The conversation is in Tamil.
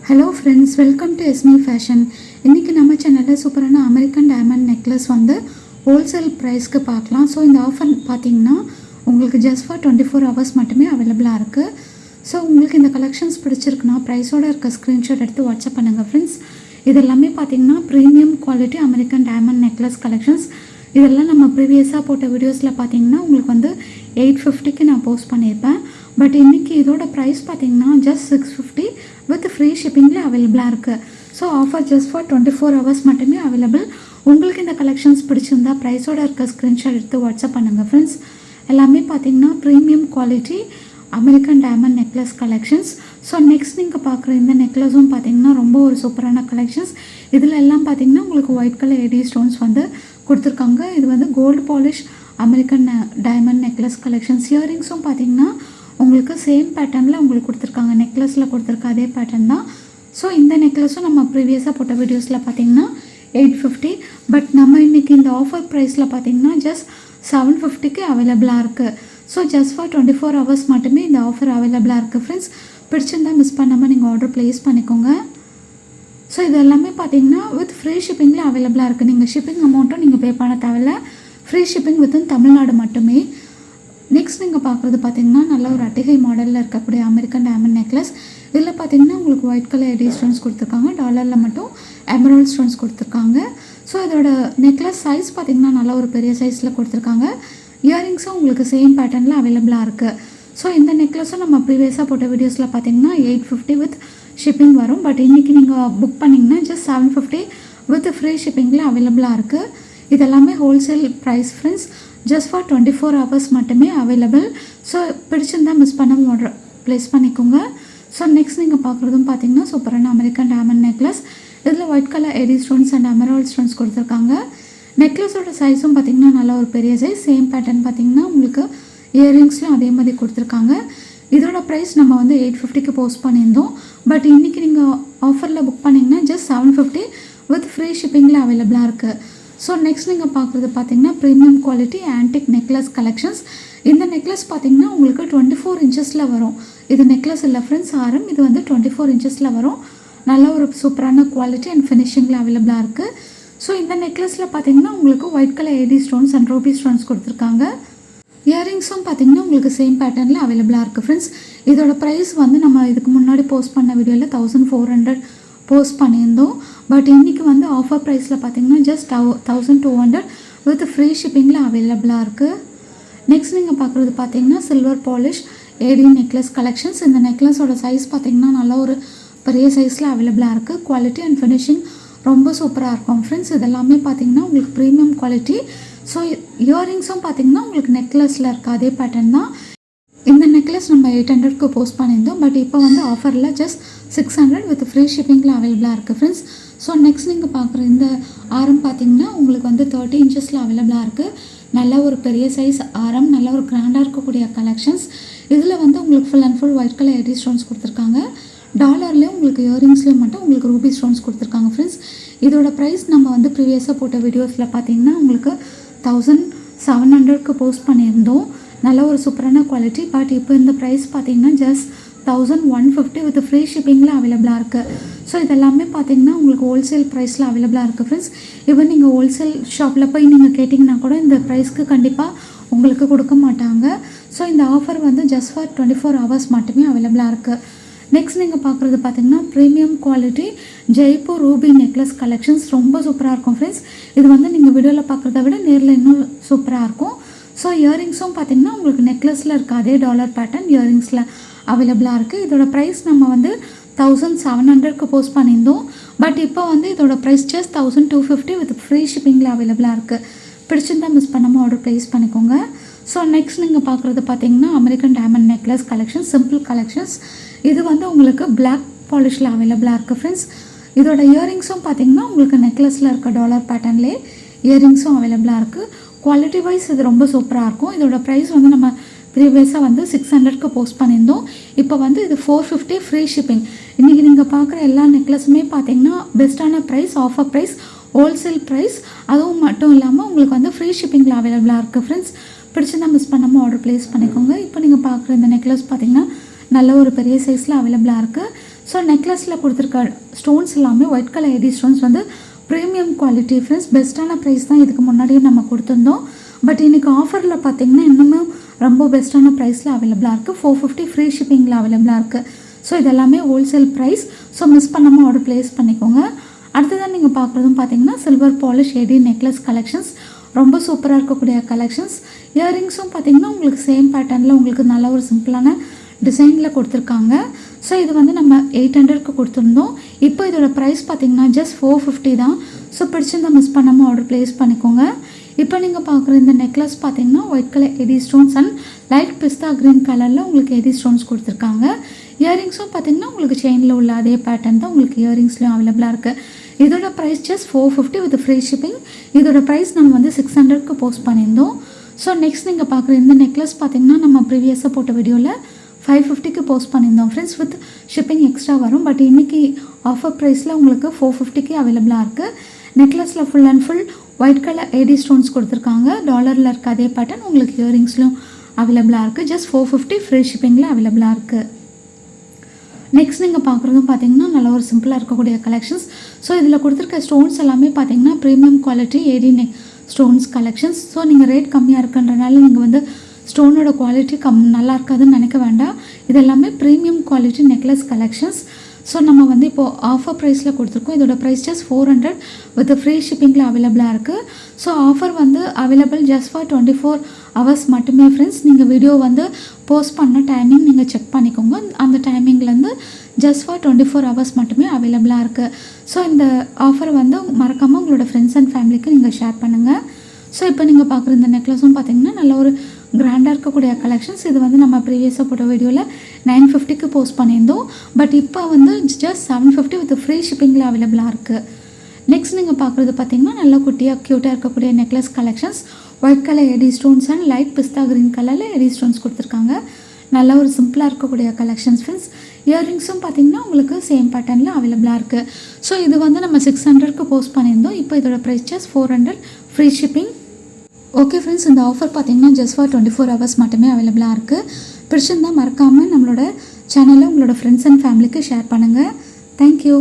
Hello friends, welcome to Esmi fashion. இன்றைக்கி நம்ம சேனலில் சூப்பரான அமெரிக்கன் டைமண்ட் நெக்லஸ் வந்து ஹோல்சேல் ப்ரைஸ்க்கு பார்க்கலாம். ஸோ இந்த ஆஃபர் பார்த்திங்கன்னா உங்களுக்கு ஜஸ்ட் ஃபார் 24 hours மட்டுமே அவைலபிளாக இருக்குது. ஸோ உங்களுக்கு இந்த கலெக்ஷன்ஸ் பிடிச்சிருக்குன்னா ப்ரைஸோடு இருக்க ஸ்க்ரீன்ஷாட் எடுத்து வாட்ஸ்அப் பண்ணுங்கள் ஃப்ரெண்ட்ஸ். இது எல்லாமே பார்த்திங்கன்னா premium quality American diamond necklace collections. இதெல்லாம் நம்ம ப்ரீவியஸாக போட்ட வீடியோஸில் பார்த்திங்கன்னா உங்களுக்கு வந்து 850க்கு நான் போஸ்ட் பண்ணியிருப்பேன். பட் இன்றைக்கி இதோட ப்ரைஸ் பார்த்திங்கன்னா ஜஸ்ட் 650 வித் ஃப்ரீ ஷிப்பிங்கில் அவைலபிளாக இருக்குது. So offer just for 24 hours மட்டுமே அவைலபிள். உங்களுக்கு இந்த கலெக்ஷன்ஸ் பிடிச்சிருந்தா ப்ரைஸோடு இருக்க ஸ்க்ரீன்ஷாட் எடுத்து வாட்ஸ்அப் பண்ணுங்கள் ஃப்ரெண்ட்ஸ். எல்லாமே பார்த்திங்கன்னா premium quality American diamond necklace collections. So next நீங்கள் பார்க்குற இந்த நெக்லஸும் பார்த்திங்கன்னா ரொம்ப ஒரு சூப்பரான கலெக்ஷன்ஸ். இதில் எல்லாம் பார்த்திங்கன்னா உங்களுக்கு ஒயிட் கலர் ஏடி ஸ்டோன்ஸ் வந்து கொடுத்துருக்காங்க. இது வந்து gold polish American diamond necklace collections. இயரிங்ஸும் பார்த்திங்கன்னா உங்களுக்கு சேம் பேட்டர்னில் உங்களுக்கு கொடுத்துருக்காங்க. நெக்லஸில் கொடுத்துருக்க அதே பேட்டர்ன் தான். ஸோ இந்த நெக்லஸும் நம்ம ப்ரீவியஸாக போட்ட வீடியோஸில் பார்த்திங்கன்னா 850. பட் நம்ம இன்றைக்கி இந்த ஆஃபர் ப்ரைஸில் பார்த்திங்கன்னா ஜஸ்ட் 750க்கு அவைலபிளாக இருக்குது. ஸோ ஜஸ்ட் ஃபார் 24 hours மட்டுமே இந்த ஆஃபர் அவைலபிளாக இருக்குது ஃப்ரெண்ட்ஸ். பிடிச்சிருந்தால் மிஸ் பண்ணாமல் நீங்கள் ஆர்டர் ப்ளேஸ் பண்ணிக்கோங்க. ஸோ இது எல்லாமே பார்த்திங்கன்னா வித் ஃப்ரீ ஷிப்பிங்கில் அவைலபிளாக இருக்குது. நீங்கள் ஷிப்பிங் அமௌண்ட்டும் நீங்கள் பே பண்ண தேவையில்ல. ஃப்ரீ ஷிப்பிங் வித்தின் தமிழ்நாடு மட்டுமே. நெக்ஸ்ட் நீங்கள் பார்க்குறது பார்த்திங்கன்னா நல்ல ஒரு அட்டிகை மாடலில் இருக்கக்கூடிய அமெரிக்கன் டைமண்ட் நெக்லஸ். இதில் பார்த்திங்கன்னா உங்களுக்கு ஒயிட் கலர் எடி ஸ்டோன்ஸ் கொடுத்துருக்காங்க. டாலரில் மட்டும் எமரால்ட் ஸ்டோன்ஸ் கொடுத்துருக்காங்க. ஸோ இதோட நெக்லஸ் சைஸ் பார்த்திங்கன்னா நல்ல ஒரு பெரிய சைஸில் கொடுத்துருக்காங்க. இயரிங்ஸும் உங்களுக்கு சேம் பேட்டர்னில் அவைலபிளாக இருக்குது. ஸோ இந்த நெக்லஸும் நம்ம ப்ரீவியஸாக போட்ட வீடியோஸில் பார்த்திங்கன்னா 850 வித் ஷிப்பிங் வரும். பட் இன்றைக்கி நீங்கள் புக் பண்ணிங்கன்னா ஜஸ்ட் 750 வித் ஃப்ரீ ஷிப்பிங்கில் அவைலபிளாக இருக்குது. இதெல்லாமே wholesale price friends. Just for 24 hours மட்டுமே அவைலபிள். ஸோ பிடிச்சிருந்தால் மிஸ் பண்ணாமல் ஆர்டர் ப்ளேஸ் பண்ணிக்கோங்க. ஸோ நெக்ஸ்ட் நீங்கள் பார்க்குறதும் பார்த்திங்கன்னா சூப்பரான அமெரிக்கன் டைமண்ட் நெக்லஸ். இதில் white colour AD stones and emerald stones கொடுத்துருக்காங்க. நெக்லஸோட சைஸும் பார்த்திங்கன்னா நல்ல ஒரு பெரிய சைஸ். சேம் பேட்டர்ன் பார்த்திங்கன்னா உங்களுக்கு இயரிங்ஸ்லாம் அதே மாதிரி கொடுத்துருக்காங்க. இதோட ப்ரைஸ் நம்ம வந்து 850க்கு போஸ்ட் பண்ணியிருந்தோம். பட் இன்றைக்கி நீங்கள் ஆஃபரில் புக் பண்ணிங்கன்னா ஜஸ்ட் 750 வித் ஃப்ரீ ஷிப்பிங்கில் அவைலபிளாக இருக்குது. ஸோ நெக்ஸ்ட் நீங்கள் பார்க்குறது பார்த்திங்கன்னா premium quality antique necklace collections. இந்த நெக்லஸ் பார்த்திங்கன்னா உங்களுக்கு 24 inches வரும். இது நெக்லஸ் இல்லை ஃப்ரெண்ட்ஸ், ஆரம். இது வந்து 24 inches வரும். நல்ல ஒரு சூப்பரான குவாலிட்டி அண்ட் ஃபினிஷிங்கில் அவைலபிளாக இருக்குது. ஸோ இந்த நெக்லஸில் பார்த்திங்கன்னா உங்களுக்கு white colour AD stones and ruby stones கொடுத்துருக்காங்க. இயரிங்ஸும் பார்த்திங்கன்னா உங்களுக்கு சேம் பேட்டர்னில் அவைலபிளாக இருக்குது ஃப்ரெண்ட்ஸ். இதோட ப்ரைஸ் வந்து நம்ம இதுக்கு முன்னாடி போஸ்ட் பண்ண வீடியோவில் 1400 போஸ்ட் பண்ணியிருந்தோம். பட் இன்றைக்கி வந்து ஆஃபர் ப்ரைஸில் பார்த்திங்கன்னா ஜஸ்ட் 1200 வித் ஃப்ரீ ஷிப்பிங்கில் அவைலபிளாக இருக்குது. நெக்ஸ்ட் நீங்கள் பார்க்குறது பார்த்திங்கன்னா சில்வர் பாலிஷ் ஏடி நெக்லஸ் கலெக்ஷன்ஸ். இந்த நெக்லஸோட சைஸ் பார்த்திங்கன்னா நல்ல ஒரு பெரிய சைஸில் அவைலபிளாக இருக்குது. குவாலிட்டி அண்ட் ஃபினிஷிங் ரொம்ப சூப்பராக இருக்கும் ஃப்ரெண்ட்ஸ். இதெல்லாமே பார்த்திங்கன்னா உங்களுக்கு ப்ரீமியம் குவாலிட்டி. ஸோ இயரிங்ஸும் பார்த்திங்கன்னா உங்களுக்கு நெக்லஸில் இருக்க அதே பேட்டர்ன் தான். இந்த நெக்லஸ் நம்ம 800க்கு போஸ்ட் பண்ணியிருந்தோம். பட் இப்போ வந்து ஆஃபரில் ஜஸ்ட் 600 வித் ஃப்ரீ ஷிப்பிங்கில் அவைலபிளாக இருக்குது ஃப்ரெண்ட்ஸ். ஸோ நெக்ஸ்ட் நீங்கள் பார்க்குற இந்த ஆரம் பார்த்திங்கன்னா உங்களுக்கு வந்து 30 inches அவைலபிளாக இருக்குது. நல்ல ஒரு பெரிய சைஸ் ஆரம், நல்ல ஒரு கிராண்டாக இருக்கக்கூடிய கலெக்ஷன்ஸ். இதில் வந்து உங்களுக்கு full and full white colour AD stones கொடுத்துருக்காங்க. டாலர்லேயும் உங்களுக்கு இயரிங்ஸ்லேயும் மட்டும் உங்களுக்கு ரூபி ஸ்டோன்ஸ் கொடுத்துருக்காங்க ஃப்ரெண்ட்ஸ். இதோட ப்ரைஸ் நம்ம வந்து ப்ரீவியஸாக போட்ட வீடியோஸில் பார்த்திங்கன்னா உங்களுக்கு 1700க்கு போஸ்ட் பண்ணியிருந்தோம். நல்ல ஒரு சூப்பரான குவாலிட்டி. பட் இப்போ இந்த ப்ரைஸ் பார்த்திங்கன்னா ஜஸ்ட் 1150 வித் ஃப்ரீ ஷிப்பிங்கில் அவைலபிளாக இருக்குது. ஸோ இதெல்லாமே பார்த்திங்கன்னா உங்களுக்கு ஹோல்சேல் ப்ரைஸில் அவைலபிளாக இருக்குது ஃப்ரெண்ட்ஸ். ஈவன் நீங்கள் ஹோல்சேல் ஷாப்பில் போய் நீங்கள் கேட்டிங்கன்னா கூட இந்த ப்ரைஸ்க்கு கண்டிப்பாக உங்களுக்கு கொடுக்க மாட்டாங்க. ஸோ இந்த ஆஃபர் வந்து ஜஸ்ட் ஃபார் 24 hours மட்டுமே அவைலபிளாக இருக்குது. நெக்ஸ்ட் நீங்கள் பார்க்குறது பார்த்திங்கன்னா premium quality Jaipur Ruby necklace collections. ரொம்ப சூப்பராக இருக்கும் ஃப்ரெண்ட்ஸ். இது வந்து நீங்கள் வீடியோவில் பார்க்குறத விட நேரில் இன்னும் சூப்பராக இருக்கும். ஸோ இயரிங்ஸும் பார்த்திங்கன்னா உங்களுக்கு நெக்லஸில் இருக்க அதே டாலர் பேட்டர்ன் இயரிங்ஸில் அவைலபிளாக இருக்குது. இதோட ப்ரைஸ் நம்ம வந்து 1700க்கு போஸ்ட் பண்ணியிருந்தோம். பட் இப்போ வந்து இதோட ப்ரைஸ் ஜஸ்ட் 1250 வித் ஃப்ரீ ஷிப்பிங்கில் அவைலபிளாக இருக்குது. பிடிச்சிருந்தால் மிஸ் பண்ணாமல் ஆர்டர் ப்ளேஸ் பண்ணிக்கோங்க. ஸோ நெக்ஸ்ட் நீங்கள் பார்க்குறது பார்த்திங்கன்னா American diamond necklace collections, simple collections. இது வந்து உங்களுக்கு பிளாக் பாலிஷில் அவைலபிளாக இருக்குது ஃப்ரெண்ட்ஸ். இதோட இயரிங்ஸும் பார்த்திங்கன்னா உங்களுக்கு நெக்லஸில் இருக்க டாலர் பேட்டர்ன்லேயே இயரிங்ஸும் அவைலபிளாக இருக்குது. குவாலிட்டி வைஸ் இது ரொம்ப சூப்பராக இருக்கும். இதோட ப்ரைஸ் வந்து நம்ம ப்ரீவியஸாக வந்து 600க்கு போஸ்ட் பண்ணியிருந்தோம். இப்போ வந்து இது 450 ஃப்ரீ ஷிப்பிங். இன்றைக்கி நீங்கள் பார்க்குற எல்லா நெக்லஸுமே பார்த்திங்கன்னா பெஸ்ட்டான price, offer price, wholesale price. அதுவும் மட்டும் இல்லாமல் உங்களுக்கு வந்து ஃப்ரீ ஷிப்பிங்கில் அவைலபிளாக இருக்குது ஃப்ரெண்ட்ஸ். பிடிச்சிருந்தால் மிஸ் பண்ணாமல் ஆர்டர் ப்ளேஸ் பண்ணிக்கோங்க. இப்போ நீங்கள் பார்க்குற இந்த நெக்லஸ் பார்த்திங்கன்னா நல்ல ஒரு பெரிய சைஸில் அவைலபிளாக இருக்குது. ஸோ நெக்லஸில் கொடுத்துருக்க ஸ்டோன்ஸ் எல்லாமே ஒயிட் கலர் எடி ஸ்டோன்ஸ் வந்து ப்ரீமியம் குவாலிட்டி ஃப்ரெண்ட்ஸ். பெஸ்ட்டான ப்ரைஸ் தான் இதுக்கு முன்னாடியே நம்ம கொடுத்துருந்தோம். பட் இன்றைக்கி ஆஃபரில் பார்த்திங்கன்னா இன்னும் ரொம்ப பெஸ்ட்டான ப்ரைஸில் அவைலபிளாக இருக்குது. 450 ஃப்ரீ ஷிப்பிங்கில் அவைலபிளாக இருக்குது. ஸோ இதெல்லாமே ஹோல்சேல் ப்ரைஸ். ஸோ மிஸ் பண்ணாமல் ஆர்டர் ப்ளேஸ் பண்ணிக்கோங்க. அடுத்ததான் நீங்கள் பார்க்குறதும் பார்த்தீங்கன்னா silver polish AD necklace collections. ரொம்ப சூப்பராக இருக்கக்கூடிய கலெக்ஷன்ஸ். இயரிங்ஸும் பார்த்திங்கன்னா உங்களுக்கு சேம் பேட்டர்னில் உங்களுக்கு நல்ல ஒரு சிம்பிளான டிசைனில் கொடுத்துருக்காங்க. ஸோ இது வந்து நம்ம 800க்கு கொடுத்துருந்தோம். இப்போ இதோட ப்ரைஸ் பார்த்திங்கன்னா ஜஸ்ட் 450 தான். ஸோ பிடிச்சிருந்தா மிஸ் பண்ணாமல் ஆர்டர் ப்ளேஸ் பண்ணிக்கோங்க. இப்போ நீங்கள் பார்க்குற இந்த நெக்லஸ் பார்த்தீங்கன்னா white colour AD stones and light pista green கலரில் உங்களுக்கு எடி ஸ்டோன்ஸ் கொடுத்துருக்காங்க. இயரிங்ஸும் பார்த்தீங்கன்னா உங்களுக்கு செயினில் உள்ள அதே பேட்டர்ன் தான் உங்களுக்கு இயரிங்ஸ்லையும் அவைலபிளாக இருக்குது. இதோட price just 450 with free shipping. இதோட ப்ரைஸ் நம்ம வந்து 600க்கு போஸ்ட் பண்ணியிருந்தோம். ஸோ நெக்ஸ்ட் நீங்கள் பார்க்குற இந்த நெக்லஸ் பார்த்தீங்கன்னா நம்ம ப்ரீவியஸாக போட்ட வீடியோவில் 550க்கு போஸ்ட் பண்ணியிருந்தோம் ஃப்ரெண்ட்ஸ். வித் ஷிப்பிங் எக்ஸ்ட்ரா வரும். பட் இன்றைக்கி ஆஃபர் ப்ரைஸில் உங்களுக்கு 450க்கு அவைலபிளாக இருக்குது. நெக்லஸில் full and full white colour AD stones கொடுத்துருக்காங்க. டாலரில் இருக்க அதே பேட்டர்ன் உங்களுக்கு இயரிங்ஸ்லையும் அவைலபிளாக இருக்குது. ஜஸ்ட் 450 ஃப்ரீ ஷிப்பிங்கில் அவைலபிளாக இருக்குது. நெக்ஸ்ட் நீங்கள் பார்க்குறதும் பார்த்தீங்கன்னா நல்ல ஒரு சிம்பிளாக இருக்கக்கூடிய கலெக்ஷன்ஸ். ஸோ இதில் கொடுத்துருக்க ஸ்டோன்ஸ் எல்லாமே பார்த்தீங்கன்னா premium quality AD stones collections. So நீங்கள் ரேட் கம்மியாக இருக்குன்றனால நீங்கள் வந்து ஸ்டோனோட குவாலிட்டி நல்லா இருக்காதுன்னு நினைக்க வேண்டாம். இது எல்லாமே premium quality necklace collections. So நம்ம வந்து இப்போது ஆஃபர் ப்ரைஸில் கொடுத்துருக்கோம். இதோட ப்ரைஸ் ஜஸ்ட் 400 வித் ஃப்ரீ ஷிப்பிங்கில் அவைலபிளாக இருக்குது. ஸோ ஆஃபர் வந்து அவைலபிள் ஜஸ்ட் ஃபார் 24 ஹவர்ஸ் மட்டுமே ஃப்ரெண்ட்ஸ். நீங்கள் வீடியோ வந்து போஸ்ட் பண்ண டைமிங் நீங்கள் செக் பண்ணிக்கோங்க. அந்த டைமிங்லேருந்து ஜஸ்ட் ஃபார் 24 ஹவர்ஸ் மட்டுமே அவைலபிளாக இருக்குது. ஸோ இந்த ஆஃபர் வந்து மறக்காமல் உங்களோட ஃப்ரெண்ட்ஸ் அண்ட் ஃபேமிலிக்கு நீங்கள் ஷேர் பண்ணுங்கள். ஸோ இப்போ நீங்கள் பார்க்குற இந்த நெக்லஸும் பார்த்தீங்கன்னா நல்ல ஒரு கிராண்டாக இருக்கக்கூடிய கலெக்ஷன்ஸ். இது வந்து நம்ம ப்ரீவியஸாக போட்ட வீடியோவில் 950க்கு போஸ்ட் பண்ணியிருந்தோம். பட் இப்போ வந்து ஜஸ்ட் 750 வித் ஃப்ரீ ஷிப்பிங்கில் அவைலபிளாக இருக்குது. நெக்ஸ்ட் நீங்கள் பார்க்குறது பார்த்தீங்கன்னா நல்லா குட்டியாக க்யூட்டாக இருக்கக்கூடிய necklace collections. White colour AD stones and light pista green கலரில் எடி ஸ்டோன்ஸ் கொடுத்துருக்காங்க. நல்ல ஒரு சிம்பிளாக இருக்கக்கூடிய கலெக்ஷன்ஸ் ஃப்ரெண்ட்ஸ். இயரிங்ஸும் பார்த்தீங்கன்னா உங்களுக்கு சேம் பேட்டர்னில் அவைலபிளாக இருக்குது. ஸோ இது வந்து நம்ம 600க்கு போஸ்ட் பண்ணியிருந்தோம். இப்போ இதோட price just 400 free shipping. Okay friends, இந்த ஆஃபர் பார்த்தீங்கன்னா ஜஸ்ட் ஃபார் 24 ஹவர்ஸ் மட்டுமே அவைலபிளாக இருக்குது. பிடிச்சிருந்தால் மறக்காமல் நம்மளோட சேனலை உங்களோட ஃப்ரெண்ட்ஸ் அண்ட் ஃபேமிலிக்கு ஷேர் பண்ணுங்கள். தேங்க்யூ.